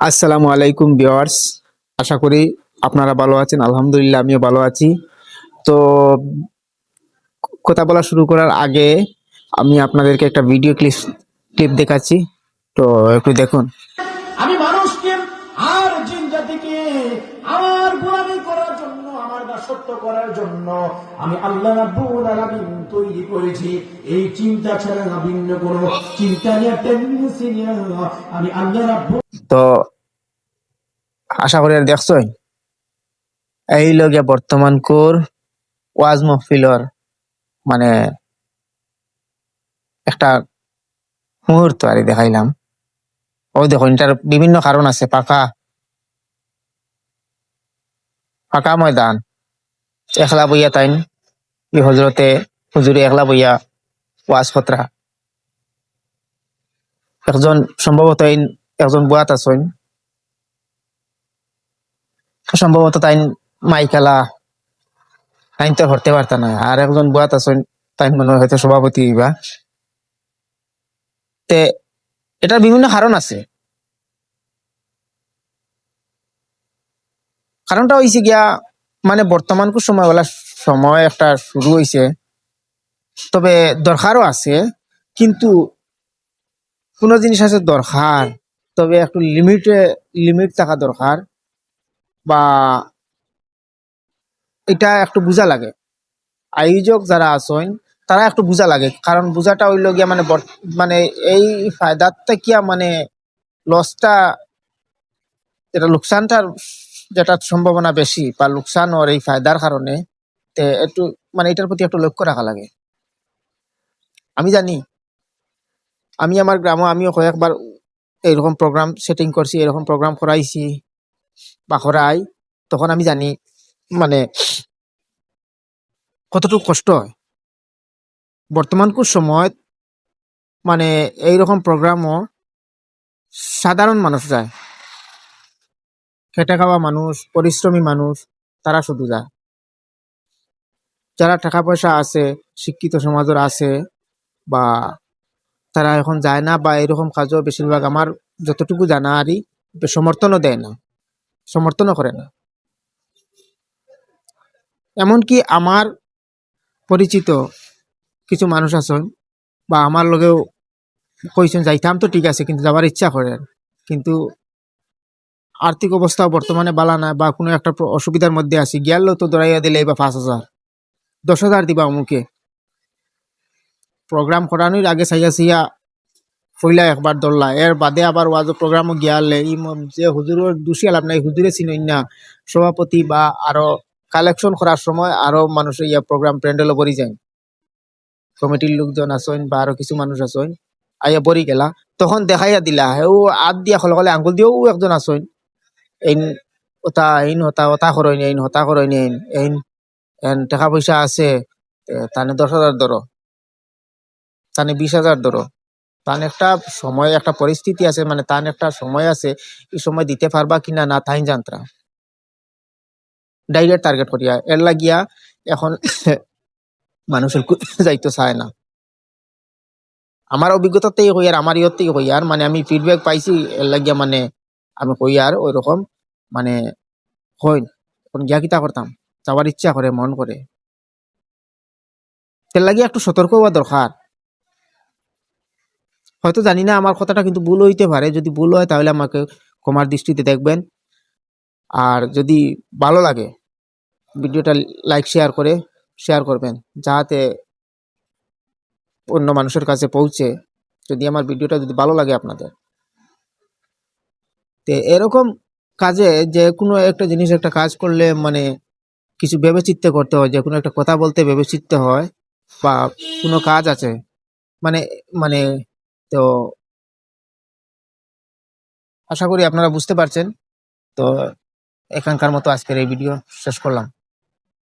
আসসালামু আলাইকুম ভিউয়ার্স। আশা করি আপনারা ভালো আছেন। আলহামদুলিল্লাহ আমিও ভালো আছি। তো কথা বলা শুরু করার আগে আমি আপনাদেরকে একটা ভিডিও ক্লিপ দেখাচ্ছি। তো একটু দেখুন। আমি মানুষকে আর জিন জাতিকে আমার গোলামি করার জন্য, আমার দাসত্ব করার জন্য আমি আল্লাহ রাব্বুল আলামিন তৈরি করেছি। এই চিন্তা ছাড়া না ভিন্ন কোনো চিন্তা নিয়ে টেন্ডেন্সি নিয়ে আমি আল্লাহ রাব্বুল। তো আশা করি আর দেখছই এই লগে বর্তমান কোর ওয়াজ মাহফিলর মানে একটা মুহূর্ত আর দেখাইলাম। ও দেখো এটার বিভিন্ন কারণ আছে। পাকা ফাঁকা ময়দান, একলা বইয়া তাইন ই হজরতে হুজুরে একলা বইয়া ওয়াজ খতরা। একজন সম্ভবত একজন বুয়াত আছেন, সম্ভবত তাই মাইকালা তাই তো হরতে পারত না। আর একজন বুয়াত আছেন, তাই মনে হয় হয়তো সভাপতি হইবা। তে এটার বিভিন্ন কারণ আছে। কারণটা হয়েছে গিয়া মানে বর্তমান সময় বলা সময় একটা শুরু হয়েছে, তবে দরকারও আছে। কিন্তু কোন জিনিস আছে দরকার, তবে একটু লিমিট থাকা দরকার, বা এটা একটু বোঝা লাগে। আয়োজক যারা আছেন তারা একটু বোঝা লাগে, কারণ বোঝাটা হইল গিয়া মানে মানে এই ফায়দারটা কিয়া মানে লসটা, যেটা লোকসানটার যেটা সম্ভাবনা বেশি, বা লোকসান ওর এই ফায়দার কারণে একটু মানে এটার প্রতি একটু লক্ষ্য রাখা লাগে। আমি জানি, আমি আমার গ্রামে আমিও কয়েকবার এইরকম প্রোগ্রাম সেটিং করছি, এরকম প্রোগ্রাম করাইছি বা করাই। তখন আমি জানি মানে কতটুকু কষ্ট হয়। বর্তমান সময় মানে এইরকম প্রোগ্রামও সাধারণ মানুষ যায়, খেটে খাওয়া মানুষ, পরিশ্রমী মানুষ, তারা শুধু যায়। যারা টাকা পয়সা আছে, শিক্ষিত সমাজের আছে, বা তারা এখন যায় না, বা এরকম কাজও বেশিরভাগ আমার যতটুকু জানা আরই সমর্থনও দেয় না, সমর্থনও করে না। এমনকি আমার পরিচিত কিছু মানুষ আছেন, বা আমার লগেও কইছেন যাইতাম তো ঠিক আছে, কিন্তু যাবার ইচ্ছা করেন, কিন্তু আর্থিক অবস্থাও বর্তমানে বালা না, বা কোনো একটা অসুবিধার মধ্যে আছি, গেলেও তো দৌড়াইয়া দিলে বা 5,000 10,000 দিবা অমুকে। প্রোগ্রাম করানোর আগে সাইয়া সাইয়া ফইলা একবার ধরলা, এর বাদে আবার ওয়াজ প্রোগ্রামও গিয়ালে যে হুজুরের দোষী আলাপ নাই, হুজুরে চিনই না, সভাপতি বা আরো কালেকশন করার সময় আরো মানুষের প্রোগ্রাম প্যান্ডেলও ভরি যায়, কমিটির লোকজন আসেন বা আরো কিছু মানুষ আসেন, আইয়া বরি গেলা, তখন দেখাইয়া দিলা হেও আদ দিয়া হলে হলে আঙ্গুল দিয়েও একজন আসেন, এইন ওটা এইন হতা ওটা করইনি, এইন হতা করইনি, এইন এইন এন টাকা পয়সা আছে, তানে 10,000 ধরো, তানে 20,000 ধরো। তার একটা সময় একটা পরিস্থিতি আছে, মানে তার একটা সময় আছে, এই সময় দিতে পারবা কিনা না তাই জানতরা ডাইরেক্ট টার্গেট করিয়া এর লাগিয়া এখন মানুষের যাইতে চায় না। আমার অভিজ্ঞতাতেই হই আর আমার ইয়তেই হই আর মানে আমি ফিডব্যাক পাইছি, এর লাগিয়া মানে আমি কই আর ওই রকম মানে হই এখন গিয়া কিতা করতাম, যাওয়ার ইচ্ছা করে, মন করে। এর লাগিয়া একটু সতর্ক হওয়া দরকার। হয়তো জানি না আমার কথাটা কিন্তু ভুল হইতে পারে, যদি ভুল হয় তাহলে আমাকে ক্ষমার দৃষ্টিতে দেখবেন। আর যদি ভালো লাগে ভিডিওটা লাইক শেয়ার করবেন, যাতে অন্য মানুষের কাছে পৌঁছে। যদি আমার ভিডিওটা যদি ভালো লাগে আপনাদের, তো এরকম কাজে যে কোনো একটা জিনিস একটা কাজ করলে মানে কিছু ভেবেচিন্তে করতে হয়, যে কোনো একটা কথা বলতে ভেবেচিন্তে হয়, বা কোনো কাজ আছে মানে মানে তো আশা করি আপনারা বুঝতে পারছেন। তো এখানকার মতো আজকের এই ভিডিও শেষ করলাম।